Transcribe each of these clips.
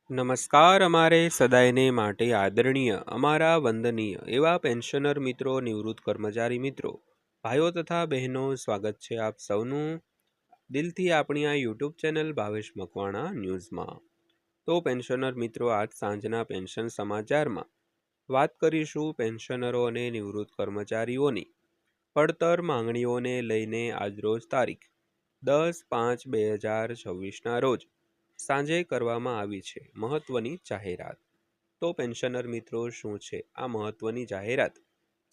નમસ્કાર. અમારે સદાયને માટે આદરણીય, અમારા વંદનીય એવા પેન્શનર મિત્રો, નિવૃત્ત કર્મચારી મિત્રો, ભાઈઓ તથા બહેનો, સ્વાગત છે આપ સૌનું દિલથી આપણી આ યુટ્યુબ ચેનલ ભાવેશ મકવાણા ન્યૂઝમાં. તો પેન્શનર મિત્રો, આજ સાંજના પેન્શન સમાચારમાં વાત કરીશું પેન્શનરો અને નિવૃત્ત કર્મચારીઓની પડતર માંગણીઓને લઈને આજરોજ તારીખ 10/5/2026ના રોજ સાંજે કરવામાં આવી છે મહત્વની જાહેરાત. તો પેન્શનર મિત્રો, શું છે આ મહત્વની જાહેરાત,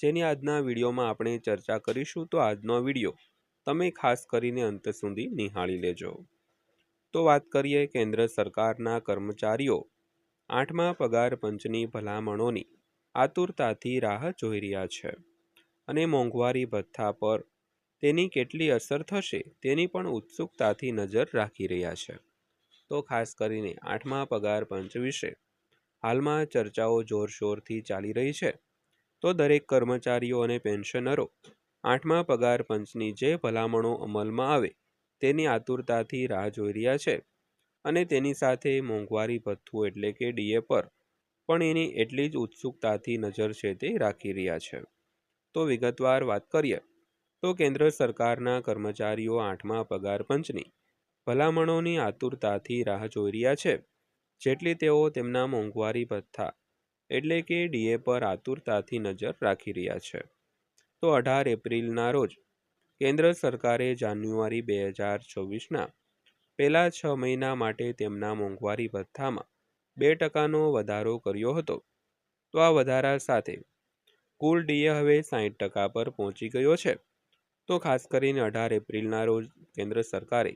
જેની આજના વિડીયોમાં આપણે ચર્ચા કરીશું. તો આજનો વિડીયો તમે ખાસ કરીને અંત સુધી નિહાળી લેજો. તો વાત કરીએ કેન્દ્ર સરકારના કર્મચારીઓ 8મા પગાર પંચની ભલામણોની આતુરતાથી રાહ જોઈ રહ્યા છે અને મોંઘવારી ભથ્થા પર તેની કેટલી અસર થશે તેની પણ ઉત્સુકતાથી નજર રાખી રહ્યા છે. તો ખાસ કરીને 8મા પગાર પંચ વિશે હાલમાં ચર્ચાઓ જોરશોરથી ચાલી રહી છે. તો દરેક કર્મચારીઓ અને પેન્શનરો 8મા પગાર પંચની જે ભલામણો અમલમાં આવે તેની આતુરતાથી રાહ જોઈ રહ્યા છે અને તેની સાથે મોંઘવારી ભથ્થું એટલે કે ડીએ પર પણ એની એટલી જ ઉત્સુકતાથી નજર છે તે રાખી રહ્યા છે. તો વિગતવાર વાત કરીએ તો કેન્દ્ર સરકારના કર્મચારીઓ 8મા પગાર પંચની ભલામણોની આતુરતાથી રાહ જોઈ રહ્યા છે, જેટલી તેઓ તેમના મોંઘવારી ભથ્થા એટલે કે ડીએ પર આતુરતાથી નજર રાખી રહ્યા છે. તો 18 એપ્રિલના રોજ કેન્દ્ર સરકારે જાન્યુઆરી 2024ના પહેલા 6 મહિના માટે તેમના મોંઘવારી ભથ્થામાં 2%નો વધારો કર્યો હતો. તો આ વધારા સાથે કુલ ડીએ હવે 60% પર પહોંચી ગયો છે. તો ખાસ કરીને 18 એપ્રિલના રોજ કેન્દ્ર સરકારે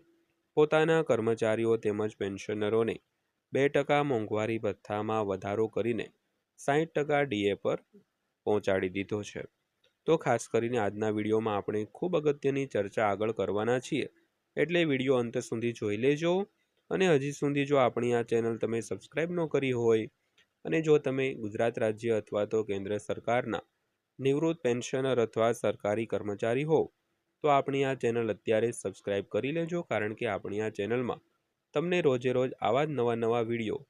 પોતાના કર્મચારીઓ તેમજ પેન્શનરોને 2% મોંઘવારી ભથ્થામાં વધારો કરીને 60% ડીએ પર પહોંચાડી દીધો છે. તો ખાસ કરીને આજના વિડીયોમાં આપણે ખૂબ અગત્યની ચર્ચા આગળ કરવાના છીએ, એટલે વિડીયો અંત સુધી જોઈ લેજો. અને હજી સુધી જો આપણી આ ચેનલ તમે સબસ્ક્રાઈબ ન કરી હોય અને જો તમે ગુજરાત રાજ્ય અથવા તો કેન્દ્ર સરકારના નિવૃત્ત પેન્શનર અથવા સરકારી કર્મચારી હો તો આપણી આ ચેનલ અત્યારે સબસ્ક્રાઈબ કરી લેજો, કારણ કે આપણી આ ચેનલમાં તમને રોજે રોજ આવા જ નવા વિડીયો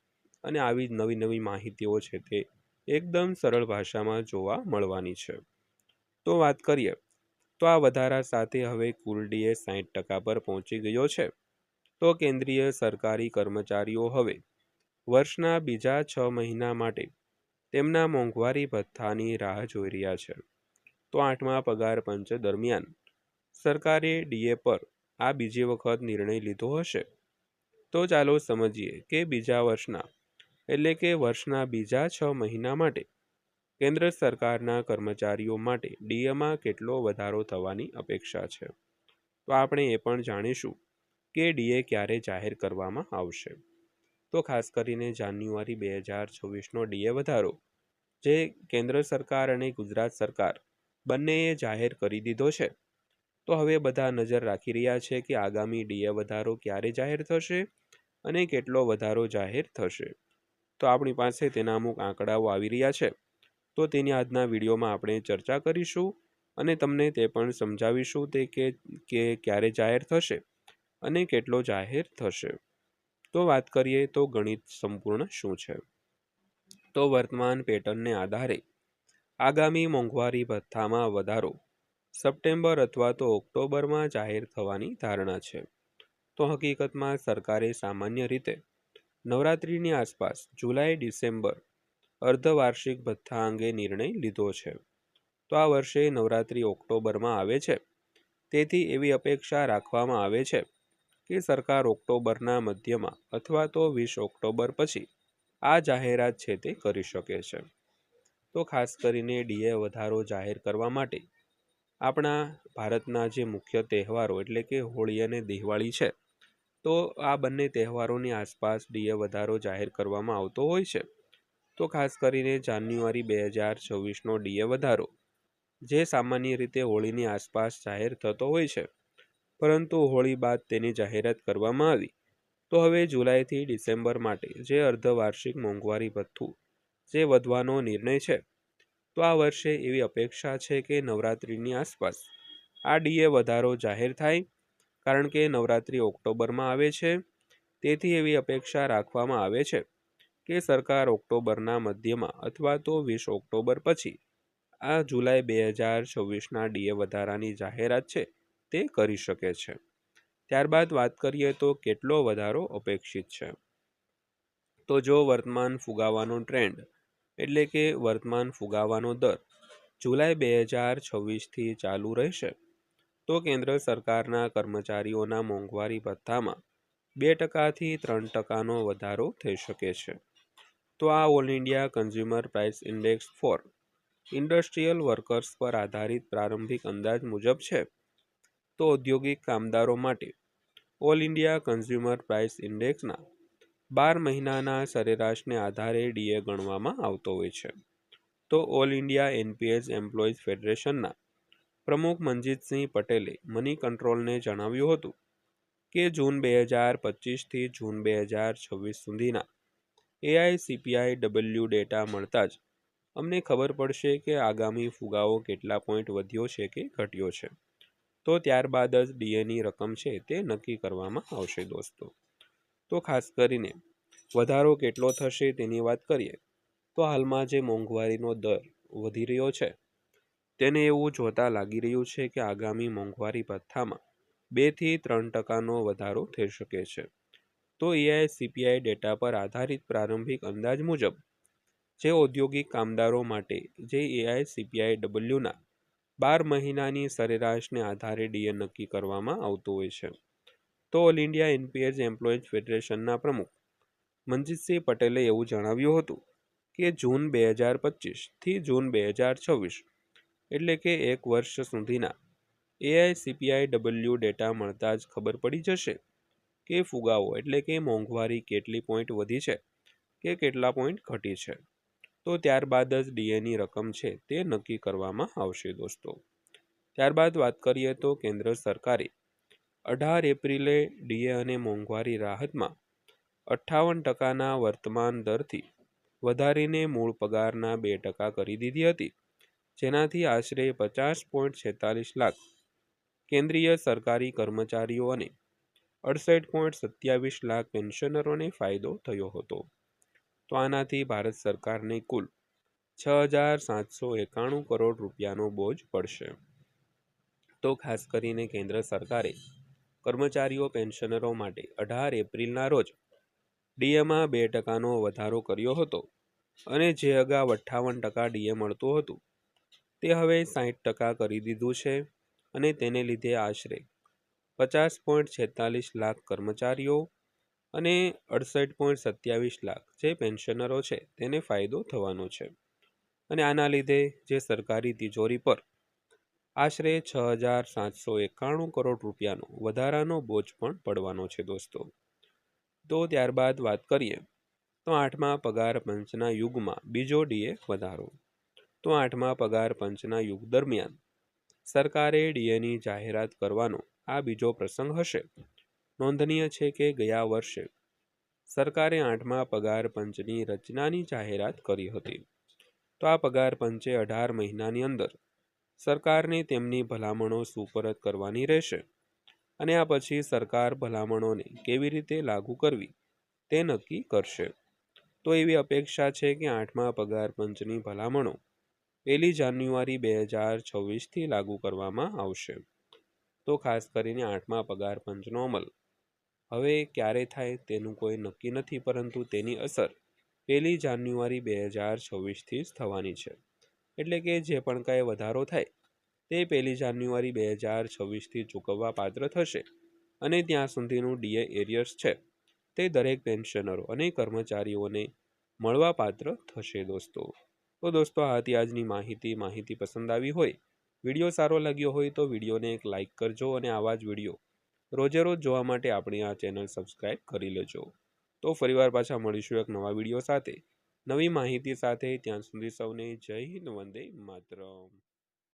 અને આવી જ નવી માહિતીઓ છે તે એકદમ સરળ ભાષામાં જોવા મળવાની છે. તો વાત કરીએ તો આ વધારા સાથે હવે કુલ ડીએ 60% પર પહોંચી ગયો છે. તો કેન્દ્રીય સરકારી કર્મચારીઓ હવે વર્ષના બીજા 6 મહિના માટે તેમના મોંઘવારી ભથ્થાની રાહ જોઈ રહ્યા છે. તો 8મા પગાર પંચ દરમિયાન સરકારે ડીએ પર આ બીજી વખત નિર્ણય લીધો હશે. તો ચાલો સમજીએ કે બીજા વર્ષના એટલે કે વર્ષના બીજા 6 મહિના માટે કેન્દ્ર સરકારના કર્મચારીઓ માટે ડીએમાં કેટલો વધારો થવાની અપેક્ષા છે. તો આપણે એ પણ જાણીશું કે ડીએ ક્યારે જાહેર કરવામાં આવશે. તો ખાસ કરીને જાન્યુઆરી 2024નો ડીએ વધારો જે કેન્દ્ર સરકાર અને ગુજરાત સરકાર બંનેએ જાહેર કરી દીધો છે. તો હવે બધા નજર રાખી રહ્યા છે કે આગામી ડીએ વધારો ક્યારે જાહેર થશે અને કેટલો વધારો જાહેર થશે. તો આપણી પાસે તેના અમુક આંકડાઓ આવી રહ્યા છે, તો તેની આજના વિડીયોમાં આપણે ચર્ચા કરીશું અને તમને તે પણ સમજાવીશું તે કે ક્યારે જાહેર થશે અને કેટલો જાહેર થશે. તો વાત કરીએ તો ગણિત સંપૂર્ણ શું છે. તો વર્તમાન પેટર્નને આધારે આગામી મોંઘવારી ભથ્થામાં વધારો સપ્ટેમ્બર અથવા તો ઓક્ટોબરમાં જાહેર થવાની ધારણા છે. તો હકીકતમાં સરકારે સામાન્ય રીતે નવરાત્રિની આસપાસ જુલાઈ-ડિસેમ્બર અર્ધવાર્ષિક ભથ્થા અંગે નિર્ણય લીધો છે. તો આ વર્ષે નવરાત્રિ ઓક્ટોબરમાં આવે છે, તેથી એવી અપેક્ષા રાખવામાં આવે છે કે સરકાર ઓક્ટોબરના મધ્યમાં અથવા તો 20 ઓક્ટોબર પછી આ જાહેરાત છે તે કરી શકે છે. તો ખાસ કરીને ડીએ વધારો જાહેર કરવા માટે આપણા ભારતના જે મુખ્ય તહેવારો એટલે કે હોળી અને દિવાળી છે, તો આ બંને તહેવારોની આસપાસ ડીએ વધારો જાહેર કરવામાં આવતો હોય છે. તો ખાસ કરીને જાન્યુઆરી 2024નો ડીએ વધારો જે સામાન્ય રીતે હોળીની આસપાસ જાહેર થતો હોય છે, પરંતુ હોળી બાદ તેની જાહેરાત કરવામાં આવી. તો હવે જુલાઈથી ડિસેમ્બર માટે જે અર્ધવાર્ષિક મોંઘવારી ભથ્થું જે વધવાનો નિર્ણય છે, તો આ વર્ષે એવી અપેક્ષા છે કે નવરાત્રિની આસપાસ આ ડીએ વધારો જાહેર થાય, કારણ કે નવરાત્રિ ઓક્ટોબરમાં આવે છે, તેથી એવી અપેક્ષા રાખવામાં આવે છે કે સરકાર ઓક્ટોબરના મધ્યમાં અથવા તો 20 ઓક્ટોબર પછી આ જુલાઈ 2026ના ડીએ વધારાની જાહેરાત છે તે કરી શકે છે. ત્યારબાદ વાત કરીએ તો કેટલો વધારો અપેક્ષિત છે. તો જો વર્તમાન ફુગાવાનો ટ્રેન્ડ એટલે કે વર્તમાન ફુગાવાનો દર જુલાઈ 2026થી ચાલુ રહેશે તો કેન્દ્ર સરકારના કર્મચારીઓના મોંઘવારી ભથ્થામાં 2%થી 3%નો વધારો થઈ શકે છે. તો આ all India consumer price index four industrial workers પર આધારિત પ્રારંભિક અંદાજ મુજબ છે. તો ઔદ્યોગિક કામદારો માટે ઓલ ઇન્ડિયા કન્ઝ્યુમર પ્રાઇસ ઇન્ડેક્સના 12 મહિનાના સરેરાશને આધારે ડીએ ગણવામાં આવતો હોય છે. તો ઓલ ઇન્ડિયા એનપીએસ એમ્પ્લોઈઝ ફેડરેશનના પ્રમુખ મનજીતસિંહ પટેલે મની કંટ્રોલને જણાવ્યું હતું કે જૂન 2025થી જૂન 2026 સુધીના એઆઈસીપીઆઈ ડબલ્યુ ડેટા મળતા જ અમને ખબર પડશે કે આગામી ફુગાવો કેટલા પોઈન્ટ વધ્યો છે કે ઘટ્યો છે. તો ત્યારબાદ જ ડીએની રકમ છે તે નક્કી કરવામાં આવશે દોસ્તો. તો ખાસ કરીને વધારો કેટલો થશે તેની વાત કરીએ તો હાલમાં જે મોંઘવારીનો દર વધી રહ્યો છે તેને એવું જોતા લાગી રહ્યું છે કે આગામી મોંઘવારી ભથ્થામાં 2થી 3%નો વધારો થઈ શકે છે. તો એઆઈસીપીઆઈ ડેટા પર આધારિત પ્રારંભિક અંદાજ મુજબ જે ઔદ્યોગિક કામદારો માટે જે એઆઈસીપીઆઈ ડબલ્યુના 12 મહિનાની સરેરાશને આધારે ડીએ નક્કી કરવામાં આવતું હોય છે. તો ઓલ ઇન્ડિયા એનપીએસ એમ્પ્લોઈઝ ફેડરેશનના પ્રમુખ મનજીતસિંહ પટેલે એવું જણાવ્યું હતું કે જૂન 2025થી જૂન 2026 એટલે કે 1 વર્ષ સુધીના એઆઈસીપીઆઈ ડબલ્યુ ડેટા મળતા જ ખબર પડી જશે કે ફુગાવો એટલે કે મોંઘવારી કેટલી પોઈન્ટ વધી છે કે કેટલા પોઈન્ટ ઘટી છે. તો ત્યારબાદ જ ડીએની રકમ છે તે નક્કી કરવામાં આવશે દોસ્તો. ત્યારબાદ વાત કરીએ તો કેન્દ્ર સરકારે 18 એપ્રિલે ડીએ અને મોંઘવારી રાહતમાં 58%ના વર્તમાન દરથી વધારીને મૂળ પગારના 2% કરી દીધી હતી, જેનાથી આશરે 50.46 લાખ કેન્દ્રીય સરકારી કર્મચારીઓ અને 68.27 લાખ પેન્શનરોને ફાયદો થયો હતો. તો આનાથી ભારત સરકારને કુલ 6,791 કરોડ રૂપિયાનો બોજ પડશે. તો ખાસ કરીને કેન્દ્ર સરકારે કર્મચારીઓ પેન્શનરો માટે 18 એપ્રિલના રોજ ડીએમાં 2%નો વધારો કર્યો હતો અને જે અગાઉ 58% ડીએ મળતું હતું તે હવે 60% કરી દીધું છે અને તેને લીધે આશરે 50.46 લાખ કર્મચારીઓ અને 68.27 લાખ જે પેન્શનરો છે તેને ફાયદો થવાનો છે. અને આના લીધે જે સરકારી તિજોરી પર આશરે 6,791 કરોડ રૂપિયાનો વધારાનો બોજ પણ પડવાનો છે દોસ્તો. તો ત્યારબાદ વાત કરીએ તો 8મા પગાર પંચના યુગમાં બીજો ડીએ વધારો. તો 8મા પગાર પંચના યુગ દરમિયાન સરકારે ડીએની જાહેરાત કરવાનો આ બીજો પ્રસંગ હશે. નોંધનીય છે કે ગયા વર્ષે સરકારે 8મા પગાર પંચની રચનાની જાહેરાત કરી હતી. તો આ પગાર પંચે 18 મહિનાની અંદર સરકારને તેમની ભલામણો સુપરત કરવાની રહેશે અને આ પછી સરકાર ભલામણોને કેવી રીતે લાગુ કરવી તે નક્કી કરશે. તો એવી અપેક્ષા છે કે 8મા પગાર પંચની ભલામણો 1 જાન્યુઆરી 2026થી લાગુ કરવામાં આવશે. તો ખાસ કરીને 8મા પગાર પંચનો અમલ હવે ક્યારે થાય તેનું કોઈ નક્કી નથી, પરંતુ તેની અસર 1 જાન્યુઆરી 2026થી જ થવાની છે. એટલે કે જે પણ કાંઈ વધારો થાય તે 1 જાન્યુઆરી 2026થી ચૂકવવા પાત્ર થશે અને ત્યાં સુધીનું ડીએ એરિયર્સ છે તે દરેક પેન્શનરો અને કર્મચારીઓને મળવા પાત્ર થશે દોસ્તો. તો દોસ્તો આ હતી આજની માહિતી પસંદ આવી હોય, વિડીયો સારો લાગ્યો હોય તો વિડીયોને એક લાઇક કરજો અને આવા જ વિડીયો રોજે રોજ જોવા માટે આપણી આ ચેનલ સબસ્ક્રાઈબ કરી લેજો. તો ફરીવાર પાછા મળીશું એક નવા વિડીયો સાથે, નવી માહિતી સાથે. ત્યાં સુધી સૌને જય હિન્દ, વંદે માતરમ.